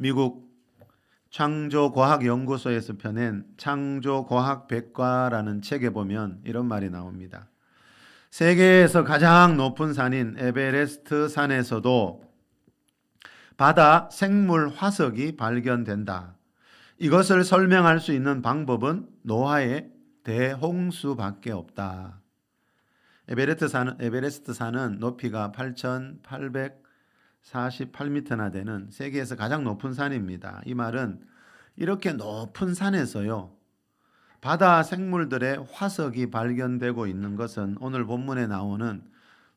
미국 창조과학연구소에서 펴낸 창조과학백과라는 책에 보면 이런 말이 나옵니다. 세계에서 가장 높은 산인 에베레스트 산에서도 바다 생물 화석이 발견된다. 이것을 설명할 수 있는 방법은 노아의 대홍수밖에 없다. 에베레스트 산은 높이가 8,848m나 되는 세계에서 가장 높은 산입니다. 이 말은 이렇게 높은 산에서요, 바다 생물들의 화석이 발견되고 있는 것은 오늘 본문에 나오는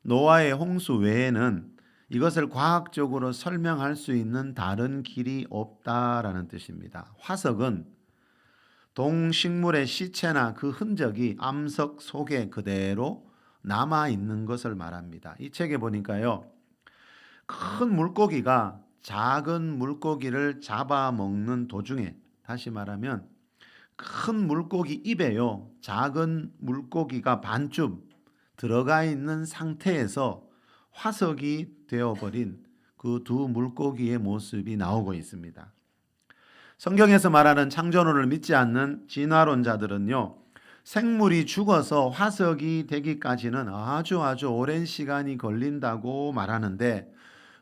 노아의 홍수 외에는 이것을 과학적으로 설명할 수 있는 다른 길이 없다라는 뜻입니다. 화석은 동식물의 시체나 그 흔적이 암석 속에 그대로 남아 있는 것을 말합니다. 이 책에 보니까요, 큰 물고기가 작은 물고기를 잡아먹는 도중에, 다시 말하면 큰 물고기 입에요, 작은 물고기가 반쯤 들어가 있는 상태에서 화석이 되어버린 그 두 물고기의 모습이 나오고 있습니다. 성경에서 말하는 창조론을 믿지 않는 진화론자들은요, 생물이 죽어서 화석이 되기까지는 아주 오랜 시간이 걸린다고 말하는데,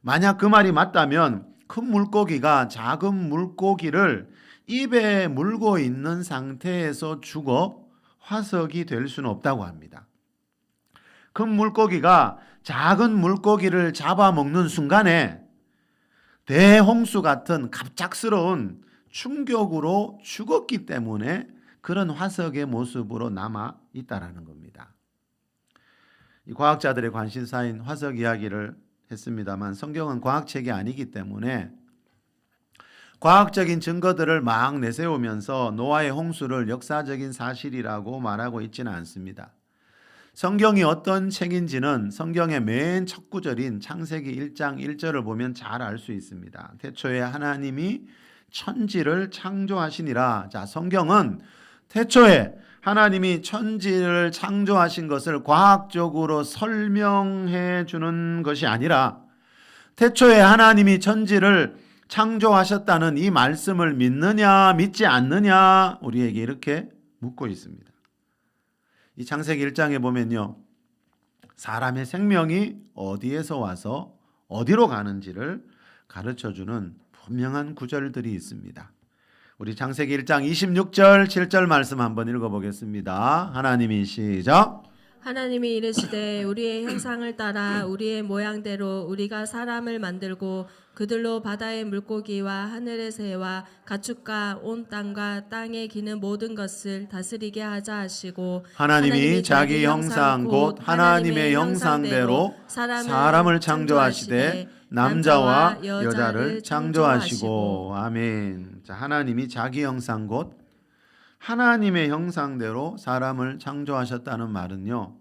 만약 그 말이 맞다면 큰 물고기가 작은 물고기를 입에 물고 있는 상태에서 죽어 화석이 될 수는 없다고 합니다. 큰 물고기가 작은 물고기를 잡아먹는 순간에 대홍수 같은 갑작스러운 충격으로 죽었기 때문에 그런 화석의 모습으로 남아 있다라는 겁니다. 이 과학자들의 관심사인 화석 이야기를 했습니다만, 성경은 과학책이 아니기 때문에 과학적인 증거들을 막 내세우면서 노아의 홍수를 역사적인 사실이라고 말하고 있지는 않습니다. 성경이 어떤 책인지는 성경의 맨 첫 구절인 창세기 1장 1절을 보면 잘 알 수 있습니다. 태초에 하나님이 천지를 창조하시니라. 자, 성경은 태초에 하나님이 천지를 창조하신 것을 과학적으로 설명해 주는 것이 아니라, 태초에 하나님이 천지를 창조하셨다는 이 말씀을 믿느냐 믿지 않느냐 우리에게 이렇게 묻고 있습니다. 이 창세기 1장에 보면요, 사람의 생명이 어디에서 와서 어디로 가는지를 가르쳐주는 분명한 구절들이 있습니다. 우리 창세기 1장 26절 7절 말씀 한번 읽어보겠습니다. 하나님이 시작. 하나님이 이르시되 우리의 형상을 따라 우리의 모양대로 우리가 사람을 만들고 그들로 바다의 물고기와 하늘의 새와 가축과 온 땅과 땅에 기는 모든 것을 다스리게 하자 하시고, 하나님이 자기 형상 곧 하나님의 형상대로 사람을 창조하시되 남자와 여자를 창조하시고. 아멘. 자, 하나님이 자기 형상 곧 하나님의 형상대로 사람을 창조하셨다는 말은요,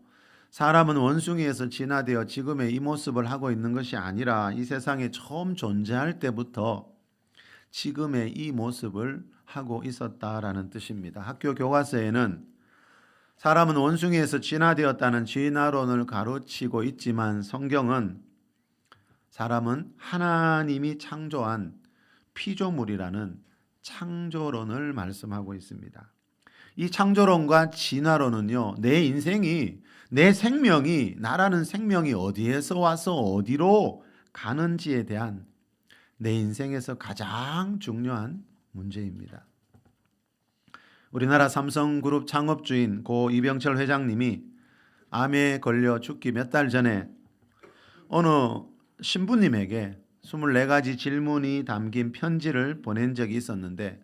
사람은 원숭이에서 진화되어 지금의 이 모습을 하고 있는 것이 아니라 이 세상에 처음 존재할 때부터 지금의 이 모습을 하고 있었다라는 뜻입니다. 학교 교과서에는 사람은 원숭이에서 진화되었다는 진화론을 가르치고 있지만, 성경은 사람은 하나님이 창조한 피조물이라는 창조론을 말씀하고 있습니다. 이 창조론과 진화론은요, 내 인생이, 내 생명이, 나라는 생명이 어디에서 와서 어디로 가는지에 대한 내 인생에서 가장 중요한 문제입니다. 우리나라 삼성그룹 창업주인 고 이병철 회장님이 암에 걸려 죽기 몇 달 전에 어느 신부님에게 24가지 질문이 담긴 편지를 보낸 적이 있었는데,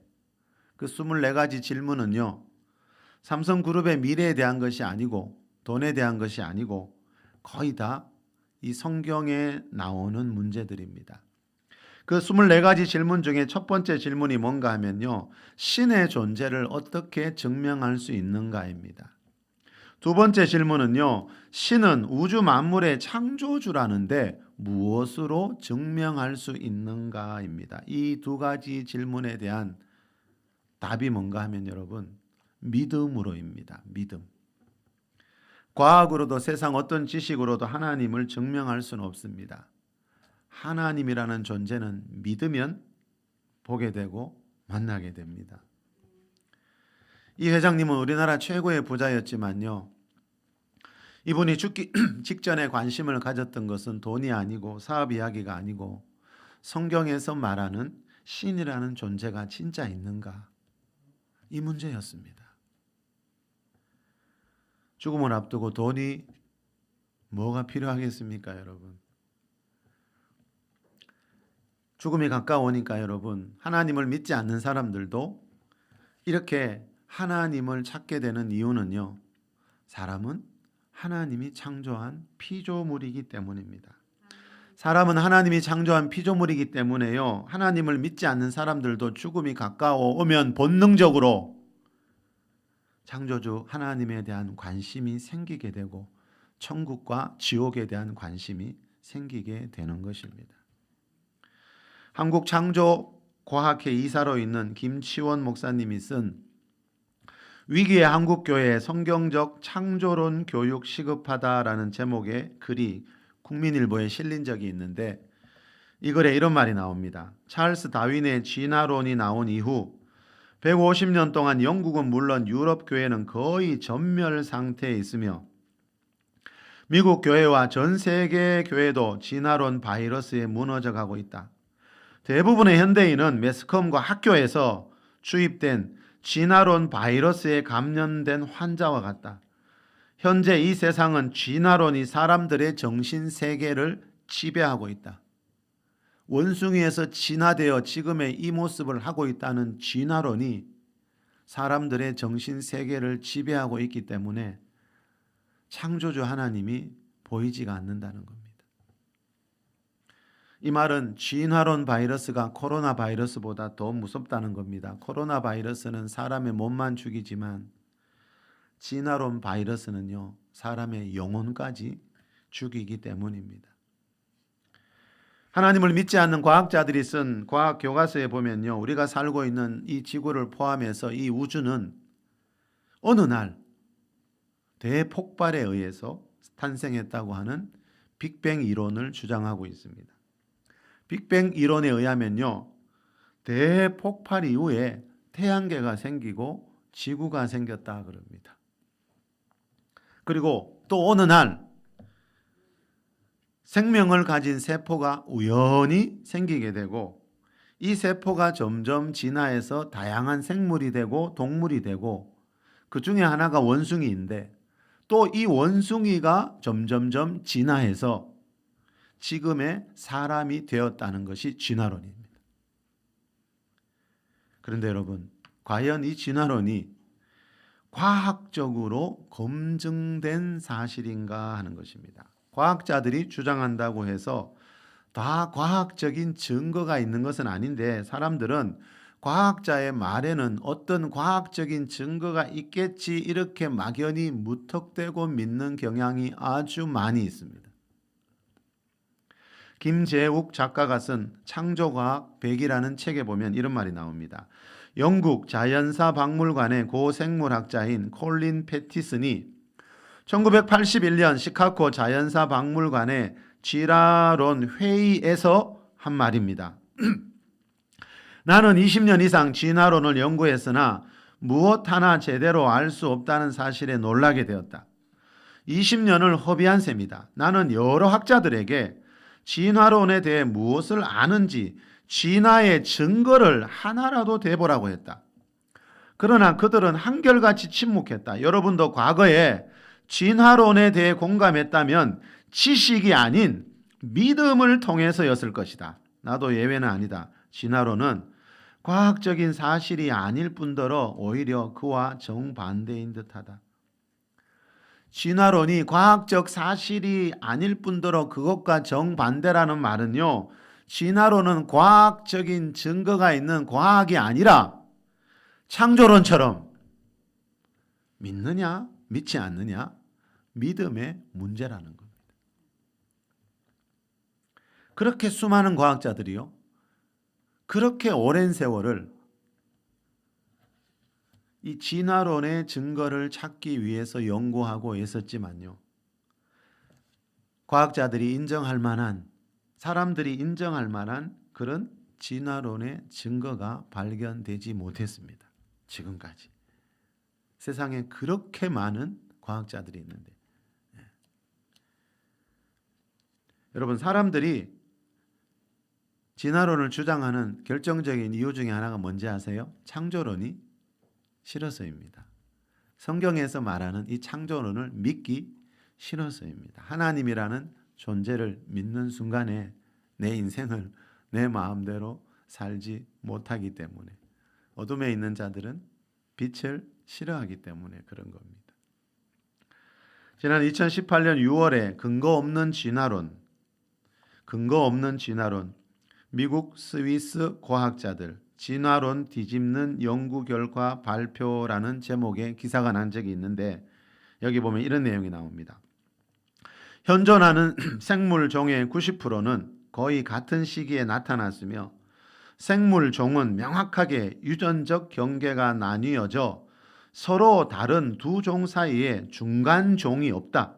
그 24가지 질문은요, 삼성그룹의 미래에 대한 것이 아니고 돈에 대한 것이 아니고 거의 다 이 성경에 나오는 문제들입니다. 그 24가지 질문 중에 첫 번째 질문이 뭔가 하면요, 신의 존재를 어떻게 증명할 수 있는가입니다. 두 번째 질문은요, 신은 우주 만물의 창조주라는데 무엇으로 증명할 수 있는가입니다. 이 두 가지 질문에 대한 답이 뭔가 하면 여러분, 믿음으로입니다. 믿음. 과학으로도 세상 어떤 지식으로도 하나님을 증명할 수는 없습니다. 하나님이라는 존재는 믿으면 보게 되고 만나게 됩니다. 이 회장님은 우리나라 최고의 부자였지만요, 이분이 죽기 직전에 관심을 가졌던 것은 돈이 아니고 사업 이야기가 아니고 성경에서 말하는 신이라는 존재가 진짜 있는가, 이 문제였습니다. 죽음을 앞두고 돈이 뭐가 필요하겠습니까, 여러분? 죽음이 가까우니까 여러분, 하나님을 믿지 않는 사람들도 이렇게 하나님을 찾게 되는 이유는요, 사람은 하나님이 창조한 피조물이기 때문입니다. 사람은 하나님이 창조한 피조물이기 때문에요, 하나님을 믿지 않는 사람들도 죽음이 가까워오면 본능적으로 창조주 하나님에 대한 관심이 생기게 되고 천국과 지옥에 대한 관심이 생기게 되는 것입니다. 한국창조과학회 이사로 있는 김치원 목사님이 쓴 위기의 한국교회에 성경적 창조론 교육 시급하다라는 제목의 글이 국민일보에 실린 적이 있는데, 이 글에 이런 말이 나옵니다. 찰스 다윈의 진화론이 나온 이후 150년 동안 영국은 물론 유럽 교회는 거의 전멸 상태에 있으며 미국 교회와 전 세계 교회도 진화론 바이러스에 무너져가고 있다. 대부분의 현대인은 매스컴과 학교에서 주입된 진화론 바이러스에 감염된 환자와 같다. 현재 이 세상은 진화론이 사람들의 정신세계를 지배하고 있다. 원숭이에서 진화되어 지금의 이 모습을 하고 있다는 진화론이 사람들의 정신세계를 지배하고 있기 때문에 창조주 하나님이 보이지가 않는다는 겁니다. 이 말은 진화론 바이러스가 코로나 바이러스보다 더 무섭다는 겁니다. 코로나 바이러스는 사람의 몸만 죽이지만 진화론 바이러스는요, 사람의 영혼까지 죽이기 때문입니다. 하나님을 믿지 않는 과학자들이 쓴 과학 교과서에 보면요, 우리가 살고 있는 이 지구를 포함해서 이 우주는 어느 날 대폭발에 의해서 탄생했다고 하는 빅뱅 이론을 주장하고 있습니다. 빅뱅 이론에 의하면요, 대폭발 이후에 태양계가 생기고 지구가 생겼다 그럽니다. 그리고 또 어느 날 생명을 가진 세포가 우연히 생기게 되고 이 세포가 점점 진화해서 다양한 생물이 되고 동물이 되고 그 중에 하나가 원숭이인데 또 이 원숭이가 점점점 진화해서 지금의 사람이 되었다는 것이 진화론입니다. 그런데 여러분, 과연 이 진화론이 과학적으로 검증된 사실인가 하는 것입니다. 과학자들이 주장한다고 해서 다 과학적인 증거가 있는 것은 아닌데, 사람들은 과학자의 말에는 어떤 과학적인 증거가 있겠지 이렇게 막연히 무턱대고 믿는 경향이 아주 많이 있습니다. 김재욱 작가가 쓴 창조과학 100이라는 책에 보면 이런 말이 나옵니다. 영국 자연사 박물관의 고생물학자인 콜린 패티슨이 1981년 시카고 자연사 박물관의 진화론 회의에서 한 말입니다. 나는 20년 이상 진화론을 연구했으나 무엇 하나 제대로 알 수 없다는 사실에 놀라게 되었다. 20년을 허비한 셈이다. 나는 여러 학자들에게 진화론에 대해 무엇을 아는지 진화의 증거를 하나라도 대보라고 했다. 그러나 그들은 한결같이 침묵했다. 여러분도 과거에 진화론에 대해 공감했다면 지식이 아닌 믿음을 통해서였을 것이다. 나도 예외는 아니다. 진화론은 과학적인 사실이 아닐 뿐더러 오히려 그와 정반대인 듯하다. 진화론이 과학적 사실이 아닐 뿐더러 그것과 정반대라는 말은요, 진화론은 과학적인 증거가 있는 과학이 아니라 창조론처럼 믿느냐 믿지 않느냐 믿음의 문제라는 겁니다. 그렇게 수많은 과학자들이요, 그렇게 오랜 세월을 이 진화론의 증거를 찾기 위해서 연구하고 있었지만요, 과학자들이 인정할 만한, 사람들이 인정할 만한 그런 진화론의 증거가 발견되지 못했습니다. 지금까지. 세상에 그렇게 많은 과학자들이 있는데. 여러분, 사람들이 진화론을 주장하는 결정적인 이유 중에 하나가 뭔지 아세요? 창조론이 싫어서입니다. 성경에서 말하는 이 창조론을 믿기 싫어서입니다. 하나님이라는 존재를 믿는 순간에 내 인생을 내 마음대로 살지 못하기 때문에, 어둠에 있는 자들은 빛을 싫어하기 때문에 그런 겁니다. 지난 2018년 6월에 근거 없는 진화론, 미국 스위스 과학자들 진화론 뒤집는 연구 결과 발표라는 제목의 기사가 난 적이 있는데, 여기 보면 이런 내용이 나옵니다. 현존하는 생물 종의 90%는 거의 같은 시기에 나타났으며 생물 종은 명확하게 유전적 경계가 나뉘어져 서로 다른 두 종 사이에 중간 종이 없다.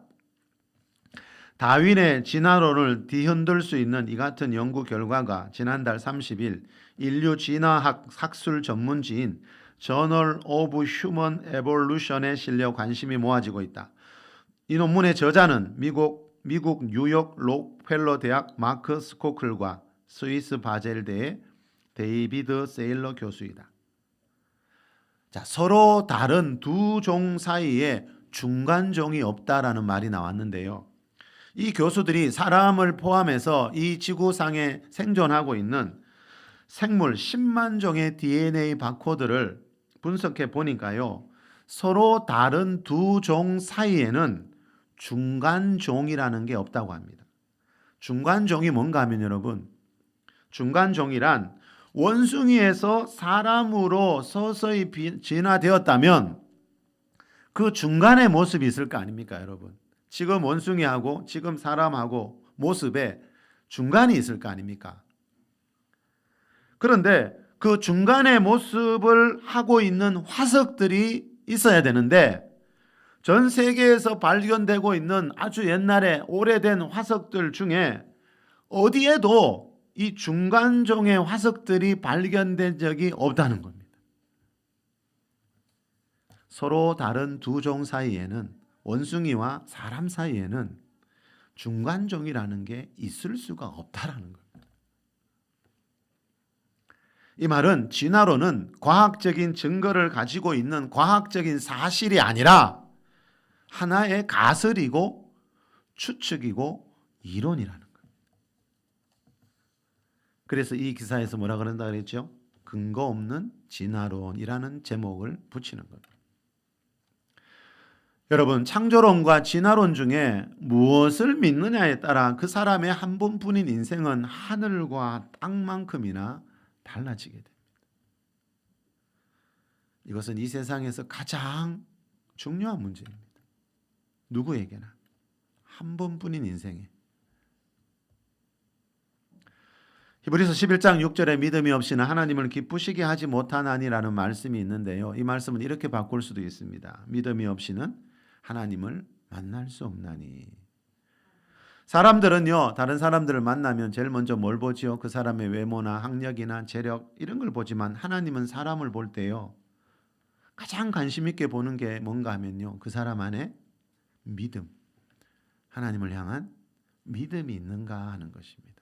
다윈의 진화론을 뒤흔들 수 있는 이 같은 연구 결과가 지난달 30일 인류 진화학 학술 전문지인 저널 오브 휴먼 에볼루션에 실려 관심이 모아지고 있다. 이 논문의 저자는 미국 뉴욕 록펠러 대학 마크 스코클과 스위스 바젤대의 데이비드 세일러 교수이다. 자, 서로 다른 두 종 사이에 중간종이 없다라는 말이 나왔는데요. 이 교수들이 사람을 포함해서 이 지구상에 생존하고 있는 생물 10만 종의 DNA 바코드를 분석해 보니까요, 서로 다른 두 종 사이에는 중간종이라는 게 없다고 합니다. 중간종이 뭔가 하면 여러분, 중간종이란 원숭이에서 사람으로 서서히 진화되었다면 그 중간의 모습이 있을 거 아닙니까, 여러분? 지금 원숭이하고 지금 사람하고 모습에 중간이 있을 거 아닙니까? 그런데 그 중간의 모습을 하고 있는 화석들이 있어야 되는데, 전 세계에서 발견되고 있는 아주 옛날에 오래된 화석들 중에 어디에도 이 중간종의 화석들이 발견된 적이 없다는 겁니다. 서로 다른 두 종 사이에는, 원숭이와 사람 사이에는 중간종이라는 게 있을 수가 없다라는 겁니다. 이 말은 진화론은 과학적인 증거를 가지고 있는 과학적인 사실이 아니라 하나의 가설이고 추측이고 이론이라는 거예요. 그래서 이 기사에서 뭐라 그런다 그랬죠? 근거 없는 진화론이라는 제목을 붙이는 겁니다. 여러분, 창조론과 진화론 중에 무엇을 믿느냐에 따라 그 사람의 한 번뿐인 인생은 하늘과 땅만큼이나 달라지게 됩니다. 이것은 이 세상에서 가장 중요한 문제입니다. 누구에게나 한 번뿐인 인생에. 히브리서 11장 6절에 믿음이 없이는 하나님을 기쁘시게 하지 못하나니라는 말씀이 있는데요, 이 말씀은 이렇게 바꿀 수도 있습니다. 믿음이 없이는 하나님을 만날 수 없나니. 사람들은요, 다른 사람들을 만나면 제일 먼저 뭘 보지요? 그 사람의 외모나 학력이나 재력 이런 걸 보지만, 하나님은 사람을 볼 때요, 가장 관심 있게 보는 게 뭔가 하면요, 그 사람 안에 믿음, 하나님을 향한 믿음이 있는가 하는 것입니다.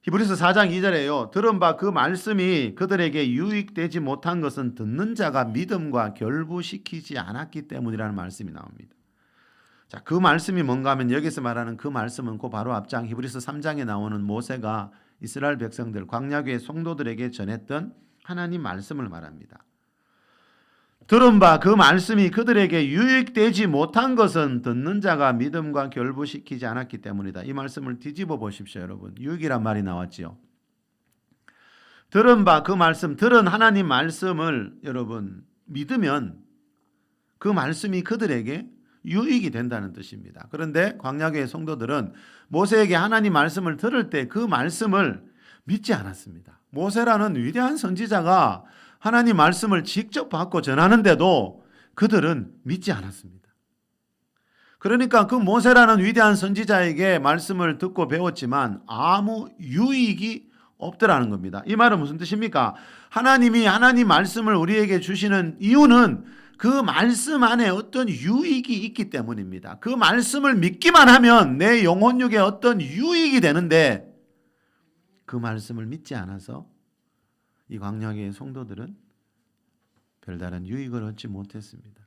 히브리서 4장 2절에요. 들은 바 그 말씀이 그들에게 유익되지 못한 것은 듣는 자가 믿음과 결부시키지 않았기 때문이라는 말씀이 나옵니다. 자, 그 말씀이 뭔가 하면 여기서 말하는 그 말씀은 그 바로 앞장 히브리서 3장에 나오는 모세가 이스라엘 백성들, 광야교의 성도들에게 전했던 하나님 말씀을 말합니다. 들은 바 그 말씀이 그들에게 유익되지 못한 것은 듣는 자가 믿음과 결부시키지 않았기 때문이다. 이 말씀을 뒤집어 보십시오, 여러분. 유익이란 말이 나왔지요. 들은 바 그 말씀, 들은 하나님 말씀을 여러분 믿으면 그 말씀이 그들에게 유익이 된다는 뜻입니다. 그런데 광야교의 성도들은 모세에게 하나님 말씀을 들을 때 그 말씀을 믿지 않았습니다. 모세라는 위대한 선지자가 하나님 말씀을 직접 받고 전하는데도 그들은 믿지 않았습니다. 그러니까 그 모세라는 위대한 선지자에게 말씀을 듣고 배웠지만 아무 유익이 없더라는 겁니다. 이 말은 무슨 뜻입니까? 하나님이 하나님 말씀을 우리에게 주시는 이유는 그 말씀 안에 어떤 유익이 있기 때문입니다. 그 말씀을 믿기만 하면 내 영혼육에 어떤 유익이 되는데 그 말씀을 믿지 않아서 이 광야의 성도들은 별다른 유익을 얻지 못했습니다.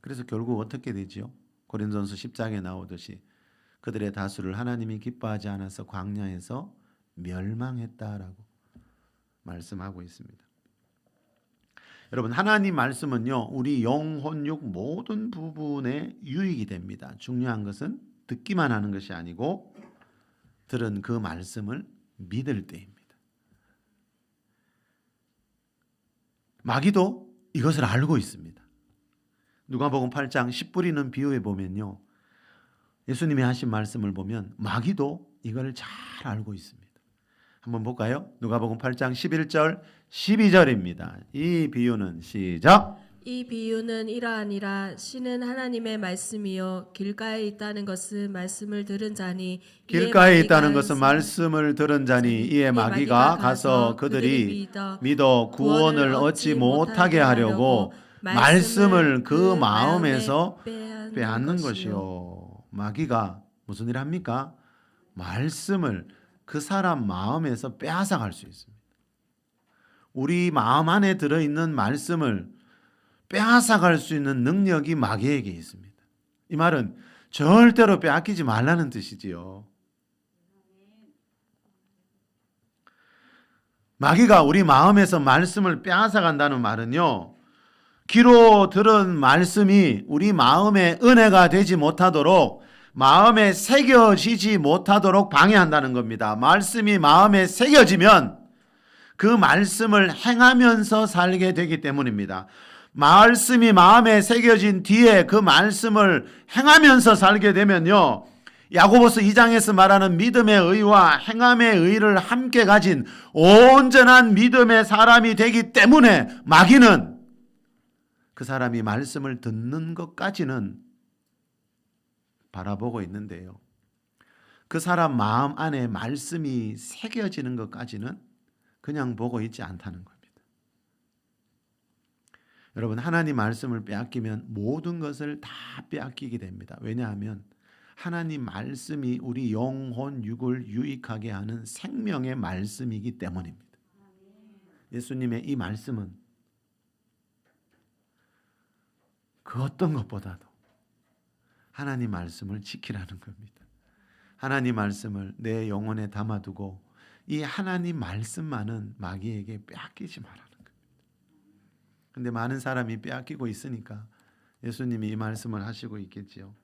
그래서 결국 어떻게 되지요? 고린도전서 10장에 나오듯이 그들의 다수를 하나님이 기뻐하지 않아서 광야에서 멸망했다라고 말씀하고 있습니다. 여러분, 하나님 말씀은요, 우리 영혼육 모든 부분에 유익이 됩니다. 중요한 것은 듣기만 하는 것이 아니고 들은 그 말씀을 믿을 때입니다. 마귀도 이것을 알고 있습니다. 누가복음 8장 씨 뿌리는 비유에 보면요, 예수님이 하신 말씀을 보면 마귀도 이걸 잘 알고 있습니다. 한번 볼까요? 누가복음 8장 11절 12절입니다. 이 비유는 시작. 이 비유는 이러하니라. 씨는 하나님의 말씀이요 길가에 있다는 것은 말씀을 들은 자니 길가에 있다는 것은 말씀을 들은 자니 이에 마귀가 가서 그들이 믿어 구원을 얻지 못하게 하려고 말씀을 그 마음에서 빼앗는 것이요. 마귀가 무슨 일 합니까? 말씀을 그 사람 마음에서 빼앗아 갈 수 있습니다. 우리 마음 안에 들어있는 말씀을 빼앗아 갈 수 있는 능력이 마귀에게 있습니다. 이 말은 절대로 빼앗기지 말라는 뜻이지요. 마귀가 우리 마음에서 말씀을 빼앗아 간다는 말은요, 귀로 들은 말씀이 우리 마음에 은혜가 되지 못하도록, 마음에 새겨지지 못하도록 방해한다는 겁니다. 말씀이 마음에 새겨지면 그 말씀을 행하면서 살게 되기 때문입니다. 말씀이 마음에 새겨진 뒤에 그 말씀을 행하면서 살게 되면요, 야고보서 2장에서 말하는 믿음의 의와 행함의 의를 함께 가진 온전한 믿음의 사람이 되기 때문에 마귀는 그 사람이 말씀을 듣는 것까지는 바라보고 있는데요, 그 사람 마음 안에 말씀이 새겨지는 것까지는 그냥 보고 있지 않다는 겁니다. 여러분, 하나님 말씀을 빼앗기면 모든 것을 다 빼앗기게 됩니다. 왜냐하면 하나님 말씀이 우리 영혼 육을 유익하게 하는 생명의 말씀이기 때문입니다. 예수님의 이 말씀은 그 어떤 것보다도 하나님 말씀을 지키라는 겁니다. 하나님 말씀을 내 영혼에 담아두고 이 하나님 말씀만은 마귀에게 빼앗기지 말라는 겁니다. 그런데 많은 사람이 빼앗기고 있으니까 예수님이 이 말씀을 하시고 있겠지요.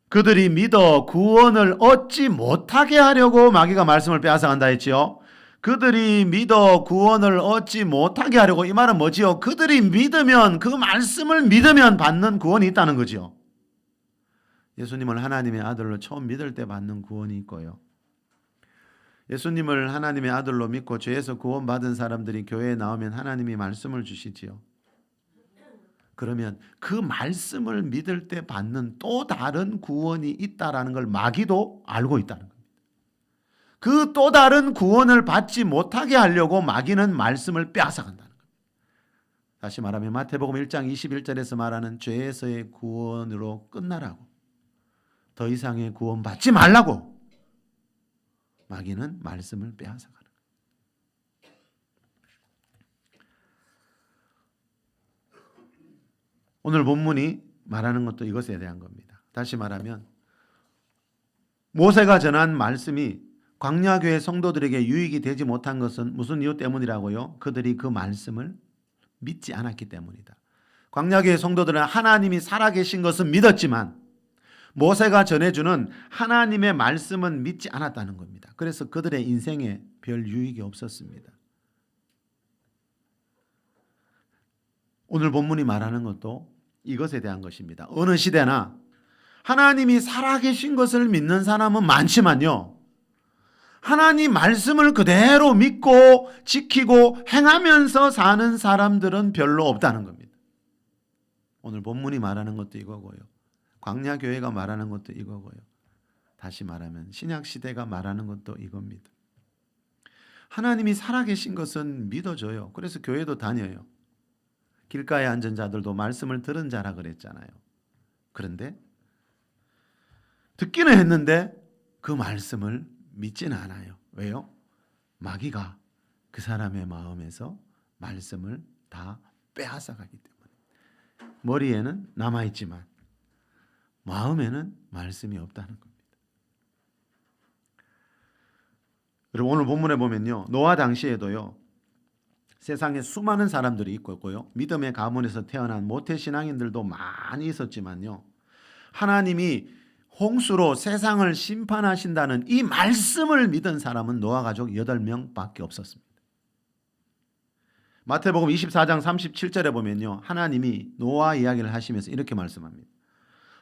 그들이 믿어 구원을 얻지 못하게 하려고 마귀가 말씀을 빼앗아 간다 했지요. 그들이 믿어 구원을 얻지 못하게 하려고, 이 말은 뭐지요? 그들이 믿으면, 그 말씀을 믿으면 받는 구원이 있다는 거지요. 예수님을 하나님의 아들로 처음 믿을 때 받는 구원이 있고요, 예수님을 하나님의 아들로 믿고 죄에서 구원받은 사람들이 교회에 나오면 하나님이 말씀을 주시지요. 그러면 그 말씀을 믿을 때 받는 또 다른 구원이 있다라는 걸 마귀도 알고 있다는 겁니다. 그 또 다른 구원을 받지 못하게 하려고 마귀는 말씀을 빼앗아간다는 겁니다. 다시 말하면 마태복음 1장 21절에서 말하는 죄에서의 구원으로 끝나라고, 더 이상의 구원 받지 말라고 마귀는 말씀을 빼앗아가는 거예요. 오늘 본문이 말하는 것도 이것에 대한 겁니다. 다시 말하면 모세가 전한 말씀이 광야교회 성도들에게 유익이 되지 못한 것은 무슨 이유 때문이라고요? 그들이 그 말씀을 믿지 않았기 때문이다. 광야교회 성도들은 하나님이 살아계신 것은 믿었지만 모세가 전해주는 하나님의 말씀은 믿지 않았다는 겁니다. 그래서 그들의 인생에 별 유익이 없었습니다. 오늘 본문이 말하는 것도 이것에 대한 것입니다. 어느 시대나 하나님이 살아계신 것을 믿는 사람은 많지만요, 하나님 말씀을 그대로 믿고 지키고 행하면서 사는 사람들은 별로 없다는 겁니다. 오늘 본문이 말하는 것도 이거고요, 광야교회가 말하는 것도 이거고요, 다시 말하면 신약시대가 말하는 것도 이겁니다. 하나님이 살아계신 것은 믿어져요. 그래서 교회도 다녀요. 길가에 앉은 자들도 말씀을 들은 자라 그랬잖아요. 그런데 듣기는 했는데 그 말씀을 믿지는 않아요. 왜요? 마귀가 그 사람의 마음에서 말씀을 다 빼앗아가기 때문에. 머리에는 남아있지만 마음에는 말씀이 없다는 겁니다. 그리고 오늘 본문에 보면요, 노아 당시에도요, 세상에 수많은 사람들이 있고요, 믿음의 가문에서 태어난 모태신앙인들도 많이 있었지만요, 하나님이 홍수로 세상을 심판하신다는 이 말씀을 믿은 사람은 노아 가족 8명밖에 없었습니다. 마태복음 24장 37절에 보면요, 하나님이 노아 이야기를 하시면서 이렇게 말씀합니다.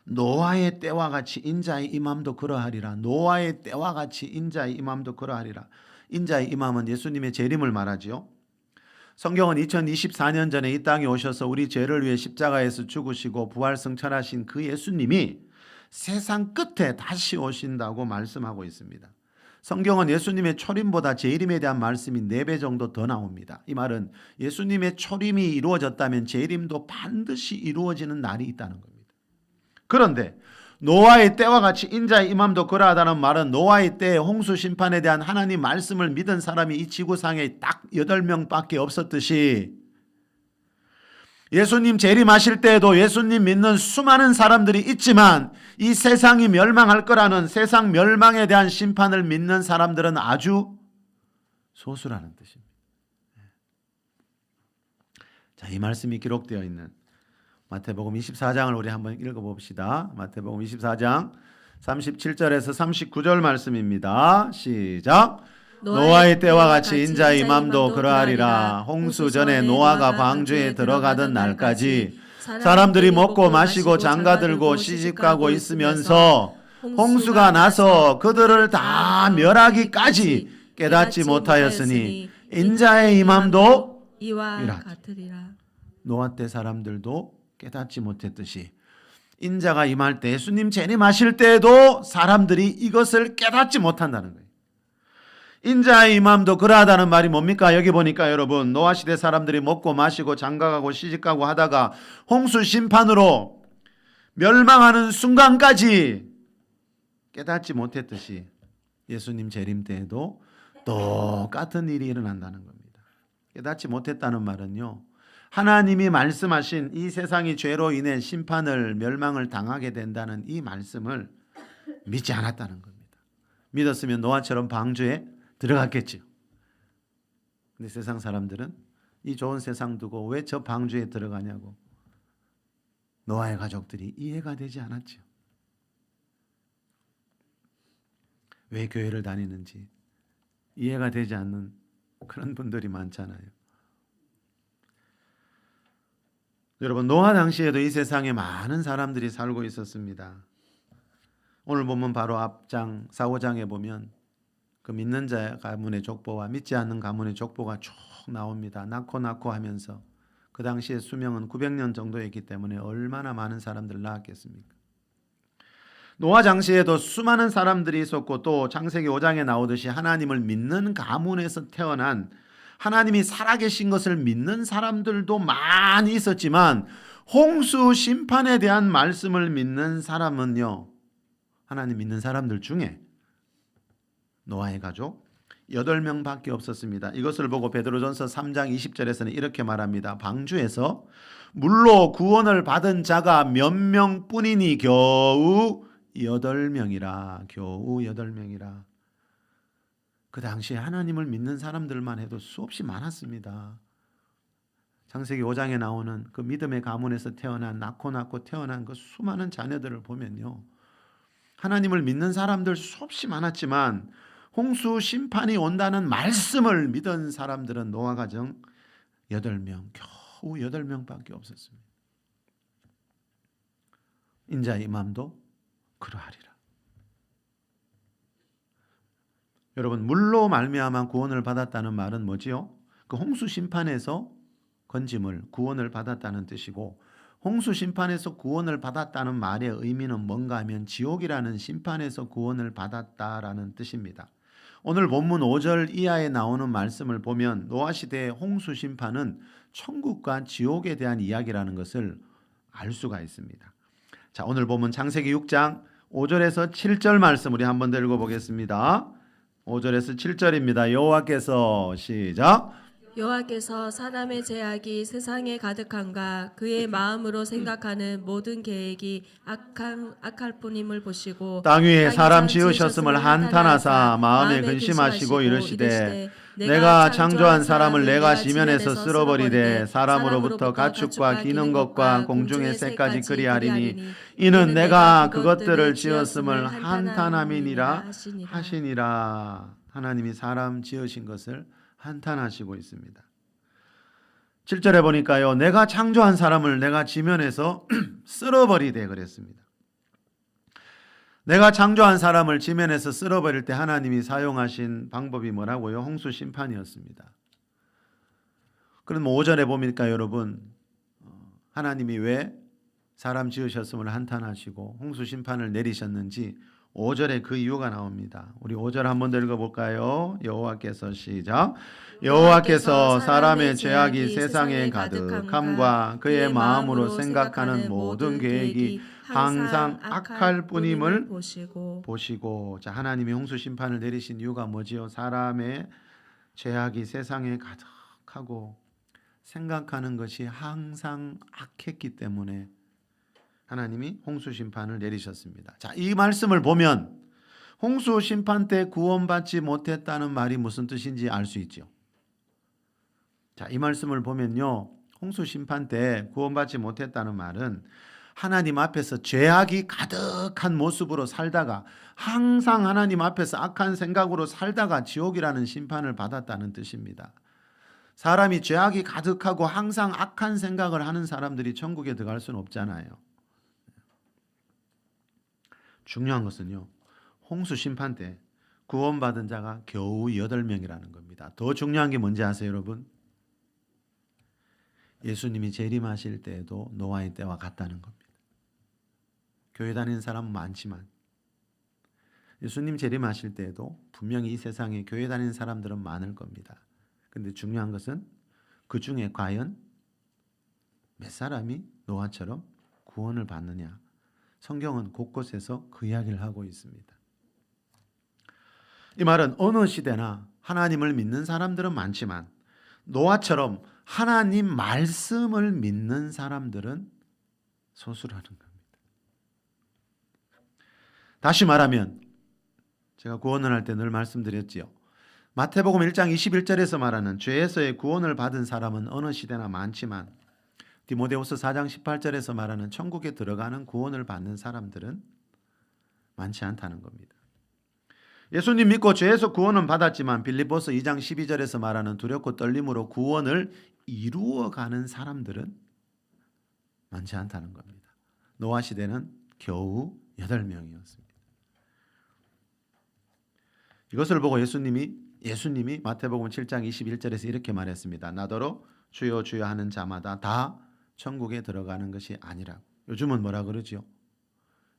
노아의 때와 같이 인자의 임함도 그러하리라. 노아의 때와 같이 인자의 임함도 그러하리라. 인자의 임함은 예수님의 재림을 말하지요. 성경은 2024년 전에 이 땅에 오셔서 우리 죄를 위해 십자가에서 죽으시고 부활 승천하신 그 예수님이 세상 끝에 다시 오신다고 말씀하고 있습니다. 성경은 예수님의 초림보다 재림에 대한 말씀이 4배 정도 더 나옵니다. 이 말은 예수님의 초림이 이루어졌다면 재림도 반드시 이루어지는 날이 있다는 겁니다. 그런데 노아의 때와 같이 인자의 임함도 그러하다는 말은 노아의 때의 홍수 심판에 대한 하나님 말씀을 믿은 사람이 이 지구상에 딱 8명밖에 없었듯이 예수님 재림하실 때에도 예수님 믿는 수많은 사람들이 있지만 이 세상이 멸망할 거라는 세상 멸망에 대한 심판을 믿는 사람들은 아주 소수라는 뜻입니다. 자, 이 말씀이 기록되어 있는 마태복음 24장을 우리 한번 읽어봅시다. 마태복음 24장 37절에서 39절 말씀입니다. 시작. 노아의 때와 같이 인자의 임함도 그러하리라. 홍수 전에 노아가 방주에 들어가던 날까지 사람들이 먹고 마시고 장가들고 시집가고 있으면서 홍수가 나서 그들을 다 멸하기까지 깨닫지 못하였으니 인자의 임함도 이와 이라. 같으리라. 노아 때 사람들도 깨닫지 못했듯이 인자가 임할 때 예수님 재림하실 때에도 사람들이 이것을 깨닫지 못한다는 거예요. 인자의 임함도 그러하다는 말이 뭡니까? 여기 보니까 여러분, 노아 시대 사람들이 먹고 마시고 장가가고 시집가고 하다가 홍수 심판으로 멸망하는 순간까지 깨닫지 못했듯이 예수님 재림 때에도 똑같은 일이 일어난다는 겁니다. 깨닫지 못했다는 말은요, 하나님이 말씀하신 이 세상이 죄로 인해 심판을 멸망을 당하게 된다는 이 말씀을 믿지 않았다는 겁니다. 믿었으면 노아처럼 방주에 들어갔겠죠. 근데 세상 사람들은 이 좋은 세상 두고 왜 저 방주에 들어가냐고 노아의 가족들이 이해가 되지 않았죠. 왜 교회를 다니는지 이해가 되지 않는 그런 분들이 많잖아요. 여러분, 노아 당시에도 이 세상에 많은 사람들이 살고 있었습니다. 오늘 보면 바로 앞장 4, 5장에 보면 그 믿는 자 가문의 족보와 믿지 않는 가문의 족보가 쭉 나옵니다. 낳고 하면서 그 당시에 수명은 900년 정도였기 때문에 얼마나 많은 사람들을 낳았겠습니까? 노아 당시에도 수많은 사람들이 있었고 또 창세기 5장에 나오듯이 하나님을 믿는 가문에서 태어난 하나님이 살아계신 것을 믿는 사람들도 많이 있었지만 홍수 심판에 대한 말씀을 믿는 사람은요, 하나님 믿는 사람들 중에 노아의 가족 8명밖에 없었습니다. 이것을 보고 베드로전서 3장 20절에서는 이렇게 말합니다. 방주에서 물로 구원을 받은 자가 몇 명뿐이니 겨우 8명이라. 겨우 8명이라. 그 당시에 하나님을 믿는 사람들만 해도 수없이 많았습니다. 창세기 5장에 나오는 그 믿음의 가문에서 태어난 낳고 태어난 그 수많은 자녀들을 보면요, 하나님을 믿는 사람들 수없이 많았지만 홍수 심판이 온다는 말씀을 믿은 사람들은 노아 가정 8명, 겨우 8명밖에 없었습니다. 인자의 임함도 그러하리라. 여러분, 물로 말미암아 구원을 받았다는 말은 뭐지요? 그 홍수 심판에서 건짐을 구원을 받았다는 뜻이고, 홍수 심판에서 구원을 받았다는 말의 의미는 뭔가 하면 지옥이라는 심판에서 구원을 받았다라는 뜻입니다. 오늘 본문 5절 이하에 나오는 말씀을 보면 노아 시대의 홍수 심판은 천국과 지옥에 대한 이야기라는 것을 알 수가 있습니다. 자, 오늘 본문 창세기 6장 5절에서 7절 말씀 우리 한번 더 읽어보겠습니다. 5절에서 7절입니다. 여호와께서 시작. 여호와께서 사람의 죄악이 세상에 가득한가 그의 마음으로 생각하는 모든 계획이 악할 뿐임을 보시고 땅 위에 땅이 사람 지으셨음을 지으셨음을 한탄하사 마음에 근심하시고 이르시되 내가 창조한 사람을 내가 지면에서 쓸어버리되 사람으로부터 가축과 기는 것과 공중의 새까지 그리하리니 이는 내가 그것들을 지었음을 한탄함이니라 하시니라. 하나님이 사람 지으신 것을 한탄하시고 있습니다. 7절에 보니까요, 내가 창조한 사람을 내가 지면에서 쓸어버리되 그랬습니다. 내가 창조한 사람을 지면에서 쓸어버릴 때 하나님이 사용하신 방법이 뭐라고요? 홍수 심판이었습니다. 그럼 5절에 보니까 여러분, 하나님이 왜 사람 지으셨음을 한탄하시고 홍수 심판을 내리셨는지 5절에 그 이유가 나옵니다. 우리 5절 한번 더 읽어볼까요? 여호와께서 시작. 여호와께서 사람의 죄악이 세상에 가득함과 그의 마음으로 생각하는 모든 계획이 항상 악할 뿐임을 보시고. 자, 하나님이 홍수 심판을 내리신 이유가 뭐지요? 사람의 죄악이 세상에 가득하고 생각하는 것이 항상 악했기 때문에 하나님이 홍수 심판을 내리셨습니다. 자, 이 말씀을 보면 홍수 심판 때 구원받지 못했다는 말이 무슨 뜻인지 알 수 있죠. 자, 이 말씀을 보면요, 홍수 심판 때 구원받지 못했다는 말은 하나님 앞에서 죄악이 가득한 모습으로 살다가 항상 하나님 앞에서 악한 생각으로 살다가 지옥이라는 심판을 받았다는 뜻입니다. 사람이 죄악이 가득하고 항상 악한 생각을 하는 사람들이 천국에 들어갈 수는 없잖아요. 중요한 것은요, 홍수 심판 때 구원받은 자가 겨우 8명이라는 겁니다. 더 중요한 게 뭔지 아세요, 여러분? 예수님이 재림하실 때에도 노아의 때와 같다는 겁니다. 교회 다니는 사람은 많지만 예수님 재림하실 때에도 분명히 이 세상에 교회 다니는 사람들은 많을 겁니다. 그런데 중요한 것은 그 중에 과연 몇 사람이 노아처럼 구원을 받느냐. 성경은 곳곳에서 그 이야기를 하고 있습니다. 이 말은 어느 시대나 하나님을 믿는 사람들은 많지만 노아처럼 하나님 말씀을 믿는 사람들은 소수라는 겁니다. 다시 말하면 제가 구원을 할 때 늘 말씀드렸지요. 마태복음 1장 21절에서 말하는 죄에서의 구원을 받은 사람은 어느 시대나 많지만 디모데후서 4장 18절에서 말하는 천국에 들어가는 구원을 받는 사람들은 많지 않다는 겁니다. 예수님 믿고 죄에서 구원은 받았지만 빌립보서 2장 12절에서 말하는 두렵고 떨림으로 구원을 이루어가는 사람들은 많지 않다는 겁니다. 노아 시대는 겨우 8명이었습니다. 이것을 보고 예수님이 마태복음 7장 21절에서 이렇게 말했습니다. 나더러 주여 주여 하는 자마다 다 천국에 들어가는 것이 아니라고. 요즘은 뭐라 그러죠?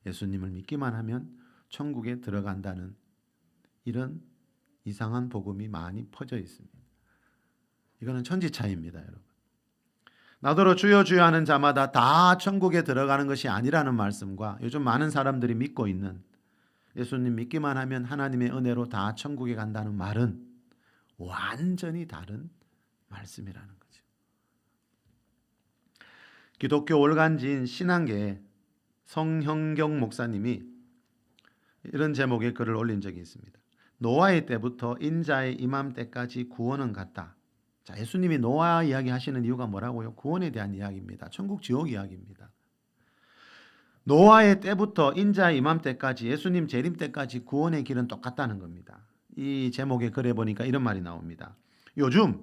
예수님을 믿기만 하면 천국에 들어간다는 이런 이상한 복음이 많이 퍼져 있습니다. 이거는 천지차이입니다, 여러분. 나더러 주여 주여 하는 자마다 다 천국에 들어가는 것이 아니라는 말씀과 요즘 많은 사람들이 믿고 있는 예수님 믿기만 하면 하나님의 은혜로 다 천국에 간다는 말은 완전히 다른 말씀이라는 거죠. 기독교 월간지인 신앙계의 성형경 목사님이 이런 제목의 글을 올린 적이 있습니다. 노아의 때부터 인자의 임함 때까지 구원은 같다. 자, 예수님이 노아 이야기 하시는 이유가 뭐라고요? 구원에 대한 이야기입니다. 천국 지옥 이야기입니다. 노아의 때부터 인자의 임함 때까지 예수님 재림 때까지 구원의 길은 똑같다는 겁니다. 이 제목의 글에 보니까 이런 말이 나옵니다. 요즘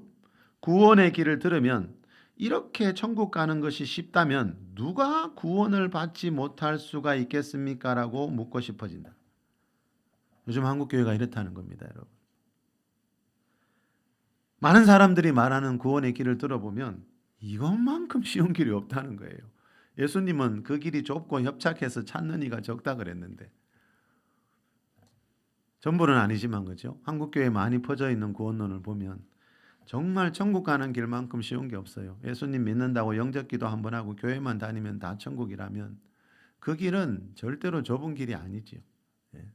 구원의 길을 들으면 이렇게 천국 가는 것이 쉽다면 누가 구원을 받지 못할 수가 있겠습니까? 라고 묻고 싶어진다. 요즘 한국교회가 이렇다는 겁니다, 여러분. 많은 사람들이 말하는 구원의 길을 들어보면 이것만큼 쉬운 길이 없다는 거예요. 예수님은 그 길이 좁고 협착해서 찾는 이가 적다 그랬는데 전부는 아니지만 그죠? 한국 교회에 많이 퍼져 있는 구원론을 보면 정말 천국 가는 길만큼 쉬운 게 없어요. 예수님 믿는다고 영접기도 한번 하고 교회만 다니면 다 천국이라면 그 길은 절대로 좁은 길이 아니지요. 예.